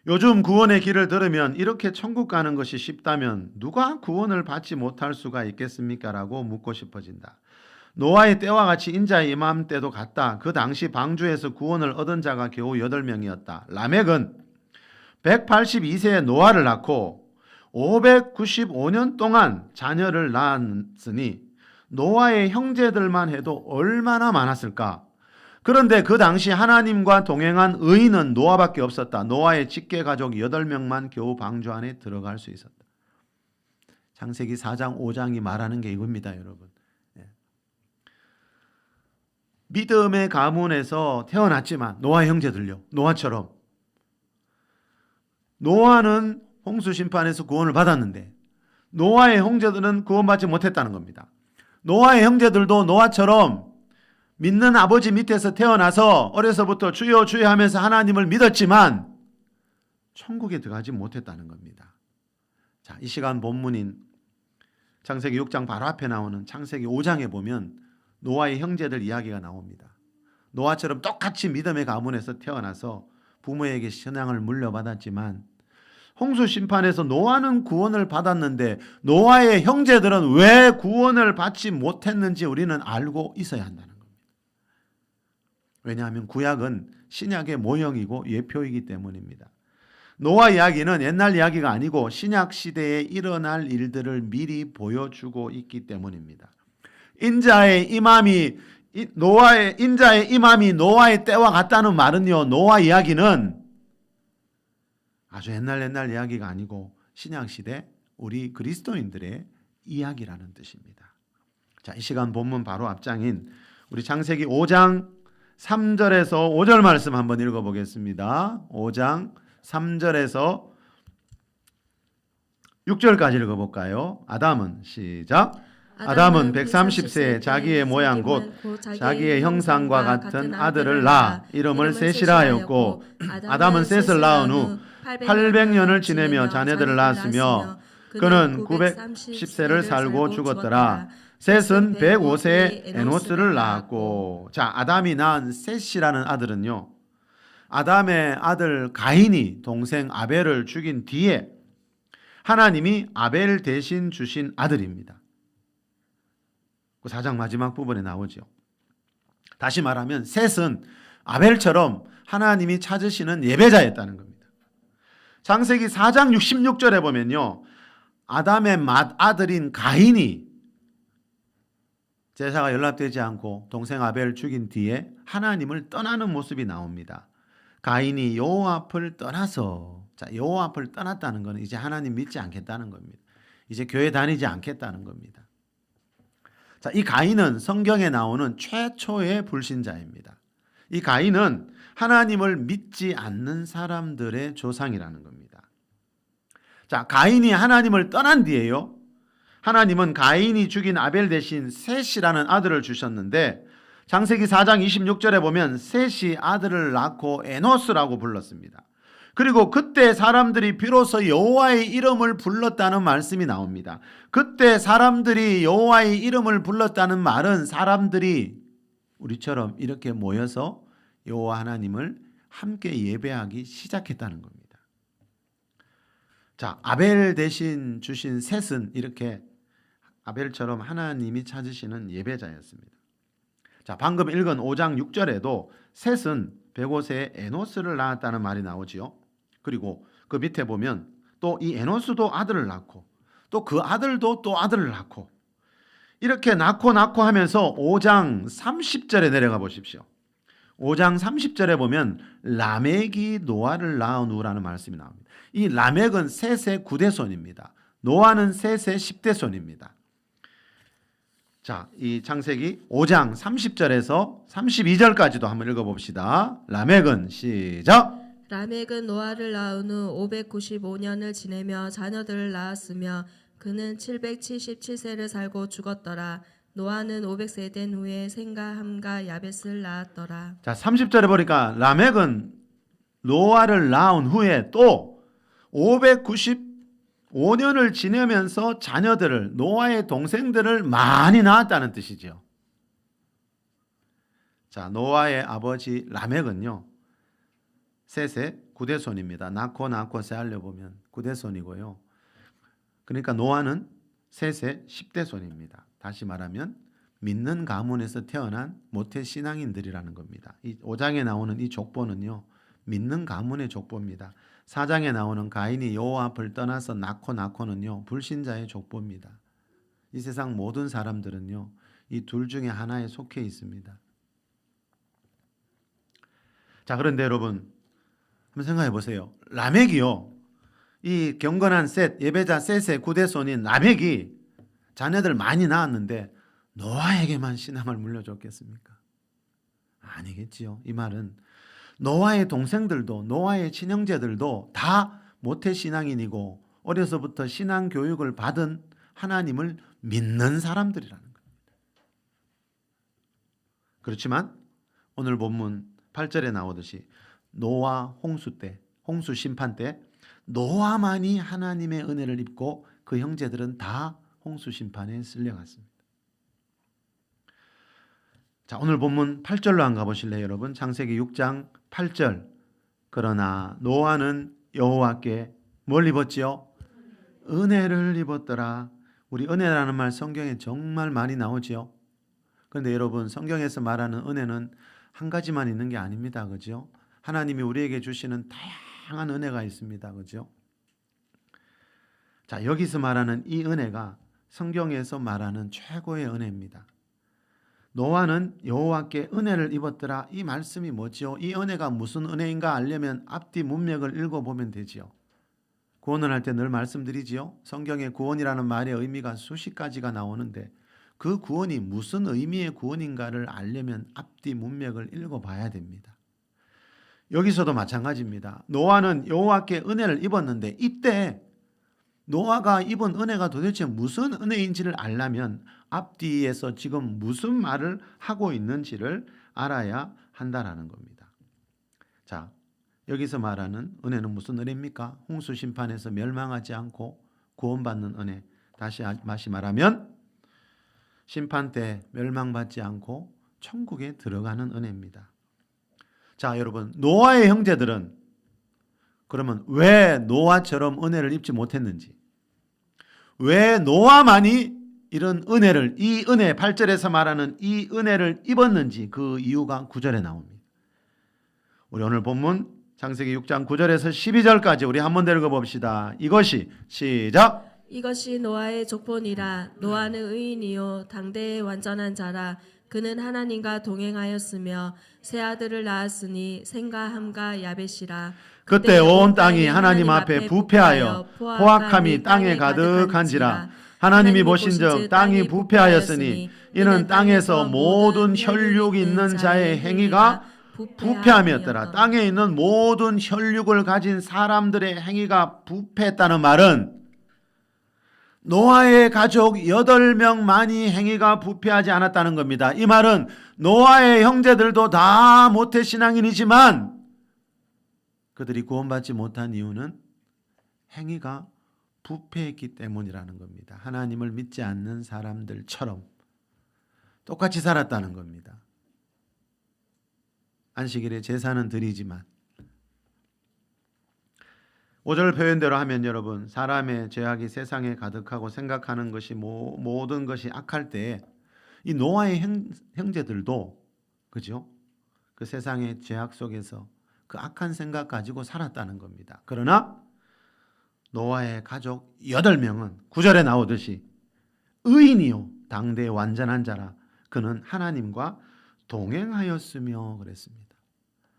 요즘 구원의 길을 들으면 이렇게 천국 가는 것이 쉽다면 누가 구원을 받지 못할 수가 있겠습니까? 라고 묻고 싶어진다. 노아의 때와 같이 인자의 임함 때도 같다. 그 당시 방주에서 구원을 얻은 자가 겨우 8명이었다. 라멕은 182세에 노아를 낳고 595년 동안 자녀를 낳았으니 노아의 형제들만 해도 얼마나 많았을까? 그런데 그 당시 하나님과 동행한 의인은 노아밖에 없었다. 노아의 직계 가족 8명만 겨우 방주 안에 들어갈 수 있었다. 창세기 4장 5장이 말하는 게 이겁니다, 여러분. 믿음의 가문에서 태어났지만 노아 형제들요. 노아처럼. 노아는 홍수 심판에서 구원을 받았는데 노아의 형제들은 구원받지 못했다는 겁니다. 노아의 형제들도 노아처럼 믿는 아버지 밑에서 태어나서 어려서부터 주여 주여 하면서 하나님을 믿었지만 천국에 들어가지 못했다는 겁니다. 자, 이 시간 본문인 창세기 6장 바로 앞에 나오는 창세기 5장에 보면 노아의 형제들 이야기가 나옵니다. 노아처럼 똑같이 믿음의 가문에서 태어나서 부모에게 신앙을 물려받았지만 홍수 심판에서 노아는 구원을 받았는데 노아의 형제들은 왜 구원을 받지 못했는지 우리는 알고 있어야 한다는 겁니다. 왜냐하면 구약은 신약의 모형이고 예표이기 때문입니다. 노아 이야기는 옛날 이야기가 아니고 신약 시대에 일어날 일들을 미리 보여주고 있기 때문입니다. 인자의 임함이 노아의 때와 같다는 말은요, 노아 이야기는 아주 옛날 이야기가 아니고 신약 시대 우리 그리스도인들의 이야기라는 뜻입니다. 자, 이 시간 본문 바로 앞장인 우리 창세기 5장 3절에서 5절 말씀 한번 읽어보겠습니다. 5장 3절에서 6절까지 읽어볼까요? 아담은 시작. 아담은 130세에 자기의 모양 곧 자기의 형상과 같은 아들을 낳아 이름을 셋이라 하였고 아담은 셋을 낳은 후 800년을 지내며 자녀들을 낳았으며 그는 910세를 살고 죽었더라. 셋은 105세에 에노스를 낳았고. 자, 아담이 낳은 셋이라는 아들은요, 아담의 아들 가인이 동생 아벨을 죽인 뒤에 하나님이 아벨 대신 주신 아들입니다. 그 4장 마지막 부분에 나오죠. 다시 말하면 셋은 아벨처럼 하나님이 찾으시는 예배자였다는 겁니다. 창세기 4장 66절에 보면요, 아담의 맏아들인 가인이 제사가 연락되지 않고 동생 아벨을 죽인 뒤에 하나님을 떠나는 모습이 나옵니다. 가인이 여호와 앞을 떠나서, 자, 여호와 앞을 떠났다는 것은 이제 하나님 믿지 않겠다는 겁니다. 이제 교회 다니지 않겠다는 겁니다. 자, 이 가인은 성경에 나오는 최초의 불신자입니다. 이 가인은 하나님을 믿지 않는 사람들의 조상이라는 겁니다. 자, 가인이 하나님을 떠난 뒤에요, 하나님은 가인이 죽인 아벨 대신 셋이라는 아들을 주셨는데 창세기 4장 26절에 보면 셋이 아들을 낳고 에노스라고 불렀습니다. 그리고 그때 사람들이 비로소 여호와의 이름을 불렀다는 말씀이 나옵니다. 그때 사람들이 여호와의 이름을 불렀다는 말은 사람들이 우리처럼 이렇게 모여서 여호와 하나님을 함께 예배하기 시작했다는 겁니다. 자, 아벨 대신 주신 셋은 이렇게 아벨처럼 하나님이 찾으시는 예배자였습니다. 자, 방금 읽은 5장 6절에도 셋은 105세에 에노스를 낳았다는 말이 나오지요. 그리고 그 밑에 보면 또 이 에노스도 아들을 낳고 또 그 아들도 또 아들을 낳고 이렇게 낳고 하면서 5장 30절에 내려가 보십시오. 5장 30절에 보면 라멕이 노아를 낳은 후라는 말씀이 나옵니다. 이 라멕은 셋의 9대손입니다. 노아는 셋의 10대손입니다. 자, 이 창세기 5장 30절에서 32절까지도 한번 읽어봅시다. 라멕은 시작. 라멕은 노아를 낳은 후 595년을 지내며 자녀들을 낳았으며 그는 777세를 살고 죽었더라. 노아는 500세 된 후에 셈과 함과 야벳을 낳았더라. 자, 30절에 보니까 라멕은 노아를 낳은 후에 또 595년을 지내면서 자녀들을, 노아의 동생들을 많이 낳았다는 뜻이죠. 자, 노아의 아버지 라멕은요, 셋의 9대손입니다. 낳고 세알려 보면 9대손이고요. 그러니까 노아는 셋의 10대손입니다. 다시 말하면 믿는 가문에서 태어난 모태 신앙인들이라는 겁니다. 이 5장에 나오는 이 족보는요, 믿는 가문의 족보입니다. 4장에 나오는 가인이 여호와 앞을 떠나서 낳고는요, 불신자의 족보입니다. 이 세상 모든 사람들은요, 이 둘 중에 하나에 속해 있습니다. 자, 그런데 여러분 한번 생각해 보세요. 라멕이요, 이 경건한 셋, 예배자 셋의 9대손인 라멕이 자녀들 많이 낳았는데 노아에게만 신앙을 물려줬겠습니까? 아니겠지요. 이 말은 노아의 동생들도, 노아의 친형제들도 다 모태 신앙인이고 어려서부터 신앙 교육을 받은 하나님을 믿는 사람들이라는 겁니다. 그렇지만 오늘 본문 8절에 나오듯이 노아 홍수 때, 홍수 심판 때 노아만이 하나님의 은혜를 입고 그 형제들은 다 홍수 심판에 쓸려갔습니다. 자, 오늘 본문 8절로 안 가보실래요, 여러분? 창세기 6장 8절. 그러나 노아는 여호와께 뭘 입었지요? 은혜를 입었더라. 우리 은혜라는 말 성경에 정말 많이 나오지요. 그런데 여러분, 성경에서 말하는 은혜는 한 가지만 있는 게 아닙니다. 그죠? 하나님이 우리에게 주시는 다양한 은혜가 있습니다. 그죠? 자, 여기서 말하는 이 은혜가 성경에서 말하는 최고의 은혜입니다. 노아는 여호와께 은혜를 입었더라. 이 말씀이 뭐지요? 이 은혜가 무슨 은혜인가 알려면 앞뒤 문맥을 읽어보면 되지요. 구원을 할 때 늘 말씀드리지요. 성경에 구원이라는 말의 의미가 수십 가지가 나오는데 그 구원이 무슨 의미의 구원인가를 알려면 앞뒤 문맥을 읽어봐야 됩니다. 여기서도 마찬가지입니다. 노아는 여호와께 은혜를 입었는데 이때 노아가 입은 은혜가 도대체 무슨 은혜인지를 알려면 앞뒤에서 지금 무슨 말을 하고 있는지를 알아야 한다라는 겁니다. 자, 여기서 말하는 은혜는 무슨 은혜입니까? 홍수 심판에서 멸망하지 않고 구원받는 은혜. 다시 말하면 심판 때 멸망받지 않고 천국에 들어가는 은혜입니다. 자, 여러분, 노아의 형제들은 그러면 왜 노아처럼 은혜를 입지 못했는지, 왜 노아만이 이런 은혜를, 이 은혜, 8절에서 말하는 이 은혜를 입었는지 그 이유가 9절에 나옵니다. 우리 오늘 본문 창세기 6장 9절에서 12절까지 우리 한 번 더 읽어봅시다. 이것이, 시작! 이것이 노아의 족보니라. 노아는 의인이요 당대의 완전한 자라. 그는 하나님과 동행하였으며 세 아들을 낳았으니 셈과 함과 야벳이라. 그때 온 땅이 하나님 앞에 부패하여 포악함이 땅에 가득한지라. 하나님이 보신즉 땅이 부패하였으니 이는 땅에서 모든 혈육 있는 자의 행위가 부패함이었더라. 땅에 있는 모든 혈육을 가진 사람들의 행위가 부패했다는 말은 노아의 가족 8명만이 행위가 부패하지 않았다는 겁니다. 이 말은 노아의 형제들도 다 모태신앙인이지만 그들이 구원받지 못한 이유는 행위가 부패했기 때문이라는 겁니다. 하나님을 믿지 않는 사람들처럼 똑같이 살았다는 겁니다. 안식일에 제사는 드리지만 5절 표현대로 하면 여러분, 사람의 죄악이 세상에 가득하고 생각하는 것이 모든 것이 악할 때 이 노아의 형제들도 그죠? 그 세상의 죄악 속에서 그 악한 생각 가지고 살았다는 겁니다. 그러나 노아의 가족 8명은 9절에 나오듯이 의인이요 당대의 완전한 자라. 그는 하나님과 동행하였으며 그랬습니다.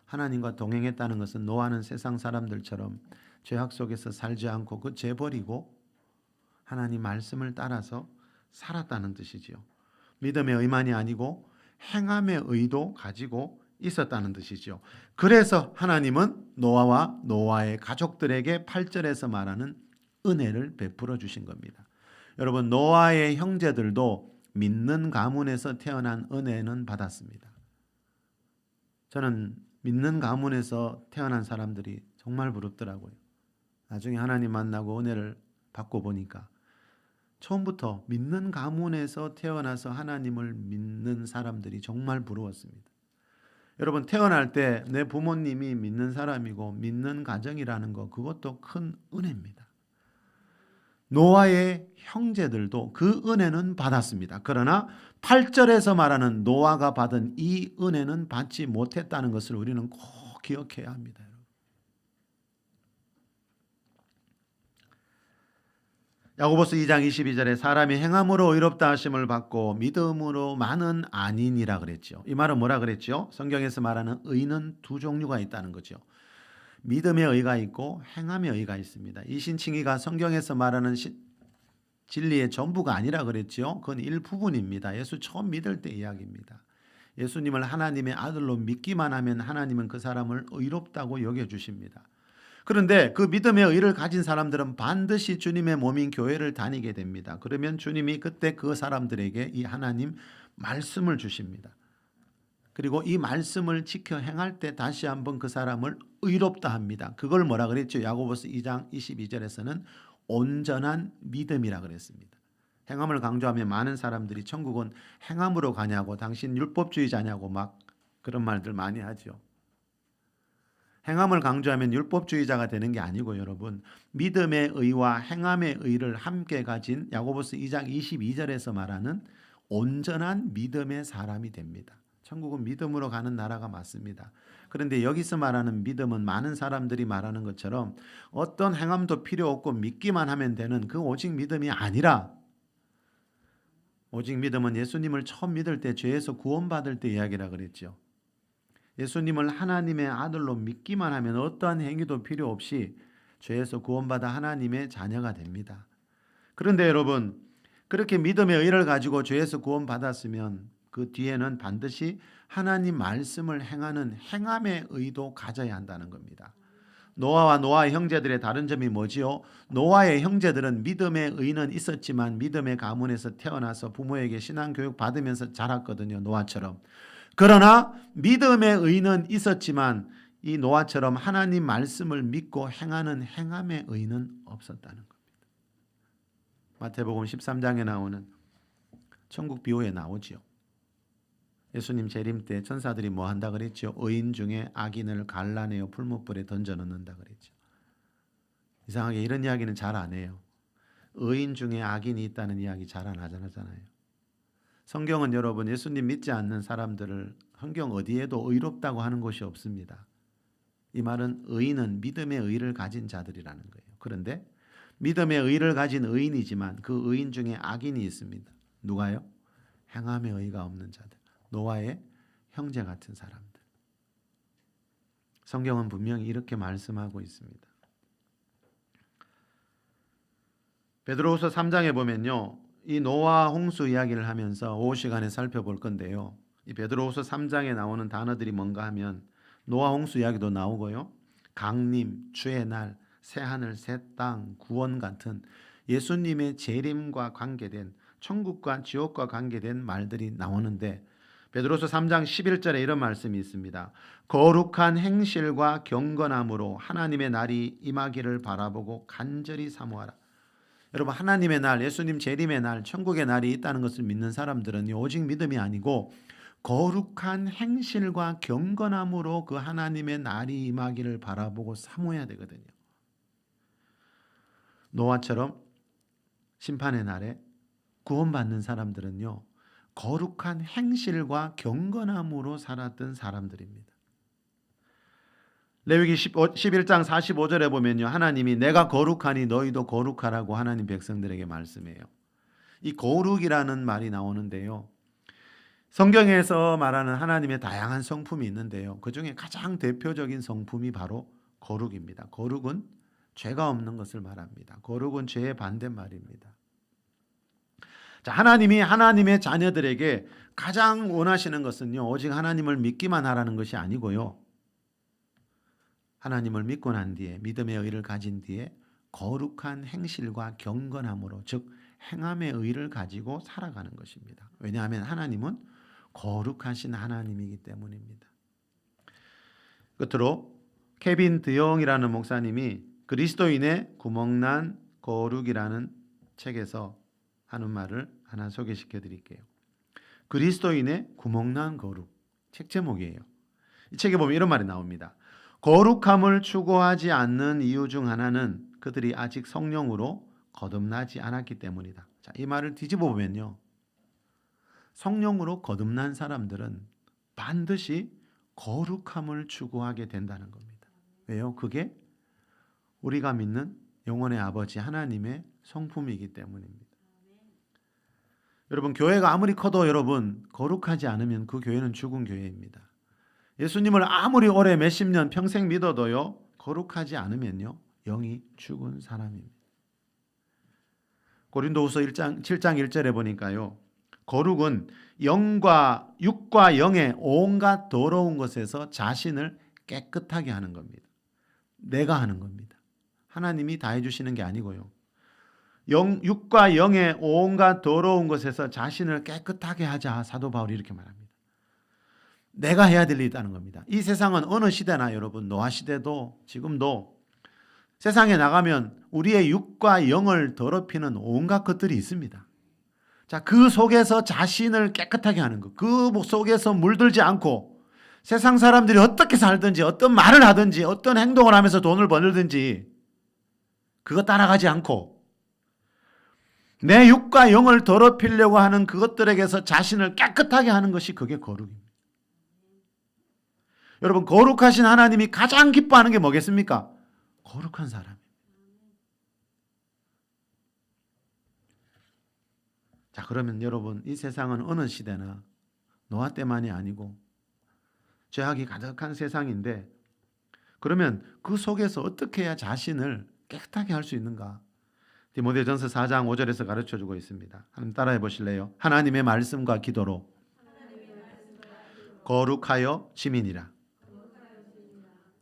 하나님과 동행했다는 것은 노아는 세상 사람들처럼 죄악 속에서 살지 않고 그 죄 버리고 하나님 말씀을 따라서 살았다는 뜻이지요. 믿음의 의만이 아니고 행함의 의도 가지고 있었다는 뜻이지요. 그래서 하나님은 노아와 노아의 가족들에게 8절에서 말하는 은혜를 베풀어 주신 겁니다. 여러분, 노아의 형제들도 믿는 가문에서 태어난 은혜는 받았습니다. 저는 믿는 가문에서 태어난 사람들이 정말 부럽더라고요. 나중에 하나님 만나고 은혜를 받고 보니까 처음부터 믿는 가문에서 태어나서 하나님을 믿는 사람들이 정말 부러웠습니다. 여러분, 태어날 때 내 부모님이 믿는 사람이고 믿는 가정이라는 거, 그것도 큰 은혜입니다. 노아의 형제들도 그 은혜는 받았습니다. 그러나 8절에서 말하는 노아가 받은 이 은혜는 받지 못했다는 것을 우리는 꼭 기억해야 합니다. 야고보서 2장 22절에 사람이 행함으로 의롭다 하심을 받고 믿음으로만은 아니니라 그랬죠. 이 말은 뭐라 그랬죠? 성경에서 말하는 의는 두 종류가 있다는 거죠. 믿음의 의가 있고 행함의 의가 있습니다. 이 신칭의가 성경에서 말하는 진리의 전부가 아니라 그랬죠. 그건 일부분입니다. 예수 처음 믿을 때 이야기입니다. 예수님을 하나님의 아들로 믿기만 하면 하나님은 그 사람을 의롭다고 여겨주십니다. 그런데 그 믿음의 의를 가진 사람들은 반드시 주님의 몸인 교회를 다니게 됩니다. 그러면 주님이 그때 그 사람들에게 이 하나님 말씀을 주십니다. 그리고 이 말씀을 지켜 행할 때 다시 한번 그 사람을 의롭다 합니다. 그걸 뭐라 그랬죠? 야고보서 2장 22절에서는 온전한 믿음이라 그랬습니다. 행함을 강조하면 많은 사람들이 천국은 행함으로 가냐고, 당신 율법주의자냐고 막 그런 말들 많이 하죠. 행함을 강조하면 율법주의자가 되는 게 아니고 여러분, 믿음의 의와 행함의 의를 함께 가진 야고보서 2장 22절에서 말하는 온전한 믿음의 사람이 됩니다. 천국은 믿음으로 가는 나라가 맞습니다. 그런데 여기서 말하는 믿음은 많은 사람들이 말하는 것처럼 어떤 행함도 필요 없고 믿기만 하면 되는 그 오직 믿음이 아니라, 오직 믿음은 예수님을 처음 믿을 때 죄에서 구원받을 때 이야기라 그랬죠. 예수님을 하나님의 아들로 믿기만 하면 어떠한 행위도 필요 없이 죄에서 구원받아 하나님의 자녀가 됩니다. 그런데 여러분, 그렇게 믿음의 의를 가지고 죄에서 구원받았으면 그 뒤에는 반드시 하나님 말씀을 행하는 행함의 의도 가져야 한다는 겁니다. 노아와 노아의 형제들의 다른 점이 뭐지요? 노아의 형제들은 믿음의 의는 있었지만 믿음의 가문에서 태어나서 부모에게 신앙교육 받으면서 자랐거든요. 노아처럼. 그러나 믿음의 의는 있었지만 이 노아처럼 하나님 말씀을 믿고 행하는 행함의 의는 없었다는 겁니다. 마태복음 13장에 나오는 천국 비유에 나오지요. 예수님 재림 때 천사들이 뭐 한다 그랬죠? 의인 중에 악인을 갈라내어 풀무불에 던져 넣는다 그랬죠. 이상하게 이런 이야기는 잘 안 해요. 의인 중에 악인이 있다는 이야기 잘 안 하잖아요. 성경은 여러분, 예수님 믿지 않는 사람들을 성경 어디에도 의롭다고 하는 곳이 없습니다. 이 말은 의인은 믿음의 의를 가진 자들이라는 거예요. 그런데 믿음의 의를 가진 의인이지만 그 의인 중에 악인이 있습니다. 누가요? 행함의 의가 없는 자들. 노아의 형제 같은 사람들. 성경은 분명히 이렇게 말씀하고 있습니다. 베드로후서 3장에 보면요, 이 노아 홍수 이야기를 하면서 오후 시간에 살펴볼 건데요, 이 베드로후서 3장에 나오는 단어들이 뭔가 하면 노아 홍수 이야기도 나오고요, 강림, 주의 날, 새하늘, 새 땅, 구원 같은 예수님의 재림과 관계된, 천국과 지옥과 관계된 말들이 나오는데, 베드로서 3장 11절에 이런 말씀이 있습니다. 거룩한 행실과 경건함으로 하나님의 날이 임하기를 바라보고 간절히 사모하라. 여러분, 하나님의 날, 예수님 재림의 날, 천국의 날이 있다는 것을 믿는 사람들은 오직 믿음이 아니고 거룩한 행실과 경건함으로 그 하나님의 날이 임하기를 바라보고 사모해야 되거든요. 노아처럼 심판의 날에 구원받는 사람들은요, 거룩한 행실과 경건함으로 살았던 사람들입니다. 레위기 11장 45절에 보면요, 하나님이 내가 거룩하니 너희도 거룩하라고 하나님 백성들에게 말씀해요. 이 거룩이라는 말이 나오는데요, 성경에서 말하는 하나님의 다양한 성품이 있는데요, 그 중에 가장 대표적인 성품이 바로 거룩입니다. 거룩은 죄가 없는 것을 말합니다. 거룩은 죄의 반대말입니다. 자, 하나님이 하나님의 자녀들에게 가장 원하시는 것은요, 오직 하나님을 믿기만 하라는 것이 아니고요, 하나님을 믿고 난 뒤에 믿음의 의를 가진 뒤에 거룩한 행실과 경건함으로, 즉 행함의 의를 가지고 살아가는 것입니다. 왜냐하면 하나님은 거룩하신 하나님이기 때문입니다. 끝으로 케빈 드용이라는 목사님이 그리스도인의 구멍난 거룩이라는 책에서 하는 말을 하나 소개시켜 드릴게요. 그리스도인의 구멍난 거룩, 책 제목이에요. 이 책에 보면 이런 말이 나옵니다. 거룩함을 추구하지 않는 이유 중 하나는 그들이 아직 성령으로 거듭나지 않았기 때문이다. 자, 이 말을 뒤집어 보면요, 성령으로 거듭난 사람들은 반드시 거룩함을 추구하게 된다는 겁니다. 왜요? 그게 우리가 믿는 영원의 아버지 하나님의 성품이기 때문입니다. 여러분, 교회가 아무리 커도 여러분 거룩하지 않으면 그 교회는 죽은 교회입니다. 예수님을 아무리 오래 몇십 년 평생 믿어도요, 거룩하지 않으면요, 영이 죽은 사람입니다. 고린도후서 7장 1절에 보니까요, 거룩은 영과 육과 영의 온갖 더러운 것에서 자신을 깨끗하게 하는 겁니다. 내가 하는 겁니다. 하나님이 다 해주시는 게 아니고요. 육과 영의 온갖 더러운 것에서 자신을 깨끗하게 하자. 사도 바울이 이렇게 말합니다. 내가 해야 될 일이 있다는 겁니다. 이 세상은 어느 시대나 여러분, 노아 시대도 지금도 세상에 나가면 우리의 육과 영을 더럽히는 온갖 것들이 있습니다. 자, 그 속에서 자신을 깨끗하게 하는 것, 그 속에서 물들지 않고 세상 사람들이 어떻게 살든지 어떤 말을 하든지 어떤 행동을 하면서 돈을 벌든지 그거 따라가지 않고 내 육과 영을 더럽히려고 하는 그것들에게서 자신을 깨끗하게 하는 것이 그게 거룩입니다. 여러분, 거룩하신 하나님이 가장 기뻐하는 게 뭐겠습니까? 거룩한 사람입니다. 자, 그러면 여러분, 이 세상은 어느 시대나 노아 때만이 아니고 죄악이 가득한 세상인데, 그러면 그 속에서 어떻게 해야 자신을 깨끗하게 할 수 있는가? 디모데전서 4장 5절에서 가르쳐주고 있습니다. 한번 따라해 보실래요? 하나님의 말씀과 기도로 거룩하여 지민이라.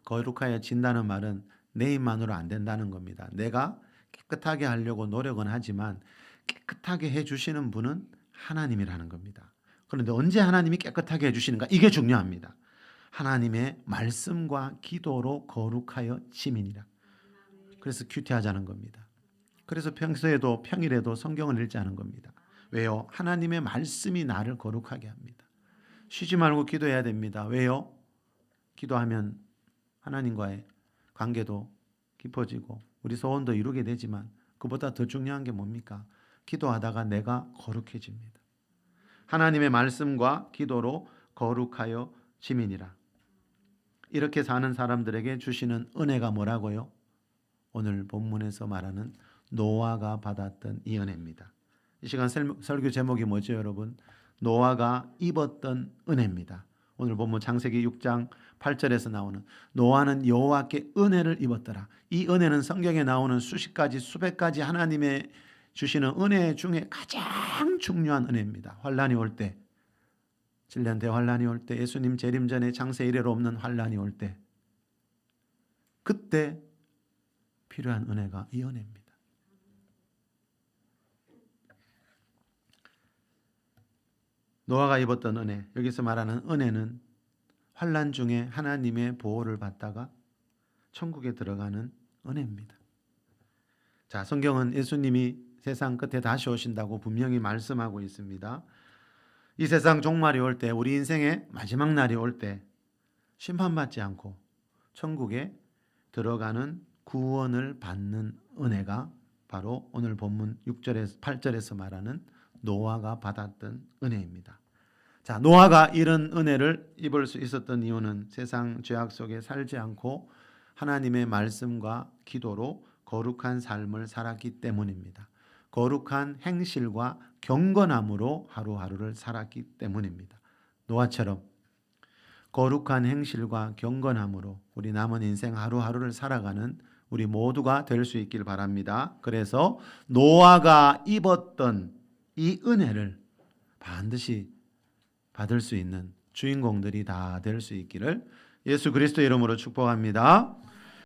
거룩하여 진다는 말은 내 힘만으로 안 된다는 겁니다. 내가 깨끗하게 하려고 노력은 하지만 깨끗하게 해주시는 분은 하나님이라는 겁니다. 그런데 언제 하나님이 깨끗하게 해주시는가? 이게 중요합니다. 하나님의 말씀과 기도로 거룩하여 지민이라. 그래서 큐티하자는 겁니다. 그래서 평일에도 성경을 읽자는 겁니다. 왜요? 하나님의 말씀이 나를 거룩하게 합니다. 쉬지 말고 기도해야 됩니다. 왜요? 기도하면 하나님과의 관계도 깊어지고 우리 소원도 이루게 되지만 그보다 더 중요한 게 뭡니까? 기도하다가 내가 거룩해집니다. 하나님의 말씀과 기도로 거룩하여 지민이라. 이렇게 사는 사람들에게 주시는 은혜가 뭐라고요? 오늘 본문에서 말하는 노아가 받았던 이 은혜입니다. 이 시간 설교 제목이 뭐죠, 여러분? 노아가 입었던 은혜입니다. 오늘 본문 창세기 6장 8절에서 나오는 노아는 여호와께 은혜를 입었더라. 이 은혜는 성경에 나오는 수십 가지 수백 가지 하나님의 주시는 은혜 중에 가장 중요한 은혜입니다. 환란이 올 때, 7년 대환란이 올 때, 예수님 재림 전에 장세 이래로 없는 환란이 올 때, 그때 필요한 은혜가 이 은혜입니다. 노아가 입었던 은혜, 여기서 말하는 은혜는 환란 중에 하나님의 보호를 받다가 천국에 들어가는 은혜입니다. 자, 성경은 예수님이 세상 끝에 다시 오신다고 분명히 말씀하고 있습니다. 이 세상 종말이 올 때, 우리 인생의 마지막 날이 올 때 심판받지 않고 천국에 들어가는 구원을 받는 은혜가 바로 오늘 본문 6절에서 8절에서 말하는 노아가 받았던 은혜입니다. 자, 노아가 이런 은혜를 입을 수 있었던 이유는 세상 죄악 속에 살지 않고 하나님의 말씀과 기도로 거룩한 삶을 살았기 때문입니다. 거룩한 행실과 경건함으로 하루하루를 살았기 때문입니다. 노아처럼 거룩한 행실과 경건함으로 우리 남은 인생 하루하루를 살아가는 우리 모두가 될 수 있길 바랍니다. 그래서 노아가 입었던 이 은혜를 반드시 받을 수 있는 주인공들이 다 될 수 있기를 예수 그리스도의 이름으로 축복합니다.